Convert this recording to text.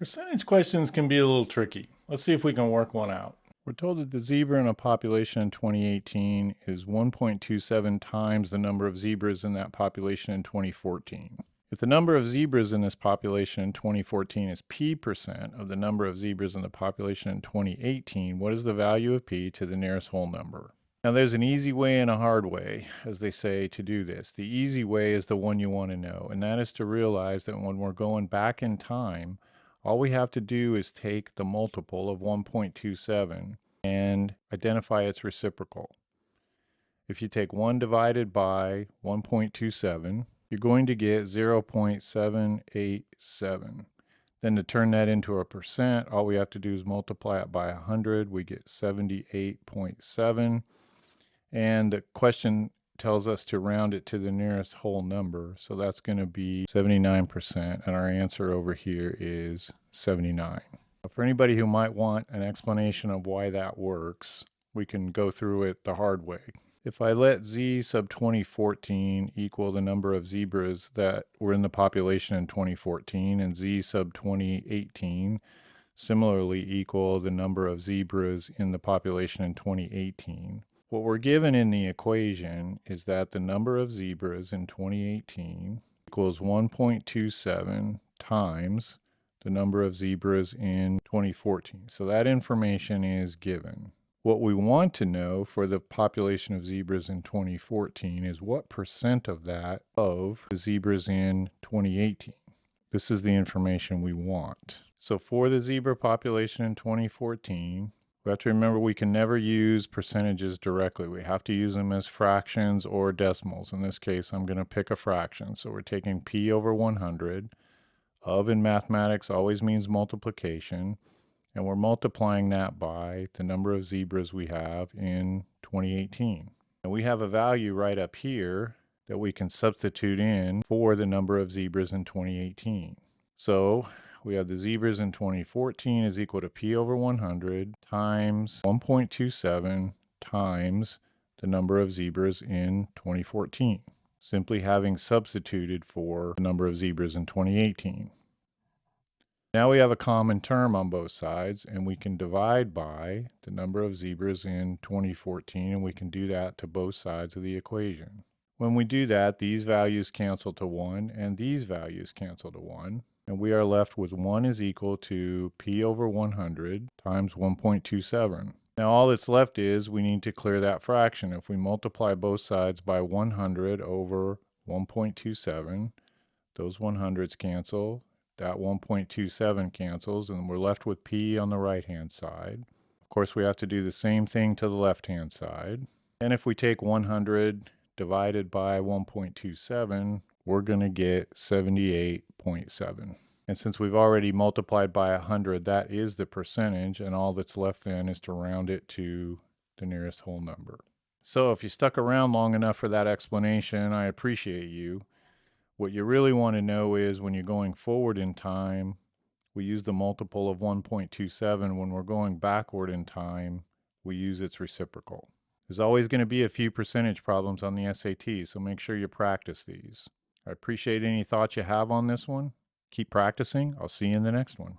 Percentage questions can be a little tricky. Let's see if we can work one out. We're told that the zebra in a population in 2018 is 1.27 times the number of zebras in that population in 2014. If the number of zebras in this population in 2014 is p% of the number of zebras in the population in 2018, what is the value of p to the nearest whole number? Now there's an easy way and a hard way, as they say, to do this. The easy way is the one you want to know, and that is to realize that when we're going back in time, all we have to do is take the multiple of 1.27 and identify its reciprocal. If you take 1 divided by 1.27, you're going to get 0.787. Then to turn that into a percent, all we have to do is multiply it by 100. We get 78.7. And the question tells us to round it to the nearest whole number. So that's going to be 79%. And our answer over here is 79. For anybody who might want an explanation of why that works, we can go through it the hard way. If I let z sub 2014 equal the number of zebras that were in the population in 2014 and z sub 2018 similarly equal the number of zebras in the population in 2018, what we're given in the equation is that the number of zebras in 2018 equals 1.27 times the number of zebras in 2014. So that information is given. What we want to know for the population of zebras in 2014 is what percent of that of the zebras in 2018. This is the information we want. So for the zebra population in 2014, we have to remember we can never use percentages directly. We have to use them as fractions or decimals. In this case, I'm going to pick a fraction. So we're taking p over 100. Of in mathematics always means multiplication. And we're multiplying that by the number of zebras we have in 2018. And we have a value right up here that we can substitute in for the number of zebras in 2018. So we have the zebras in 2014 is equal to p over 100 times 1.27 times the number of zebras in 2014, simply having substituted for the number of zebras in 2018. Now we have a common term on both sides, and we can divide by the number of zebras in 2014, and we can do that to both sides of the equation. When we do that, these values cancel to 1, and these values cancel to 1, and we are left with 1 is equal to p over 100 times 1.27. Now all that's left is we need to clear that fraction. If we multiply both sides by 100 over 1.27, those 100s cancel. That 1.27 cancels, and we're left with p on the right-hand side. Of course, we have to do the same thing to the left-hand side. And if we take 100 divided by 1.27, we're going to get 78.7. And since we've already multiplied by 100, that is the percentage, and all that's left then is to round it to the nearest whole number. So if you stuck around long enough for that explanation, I appreciate you. What you really want to know is when you're going forward in time, we use the multiple of 1.27. When we're going backward in time, we use its reciprocal. There's always going to be a few percentage problems on the SAT, so make sure you practice these. I appreciate any thoughts you have on this one. Keep practicing. I'll see you in the next one.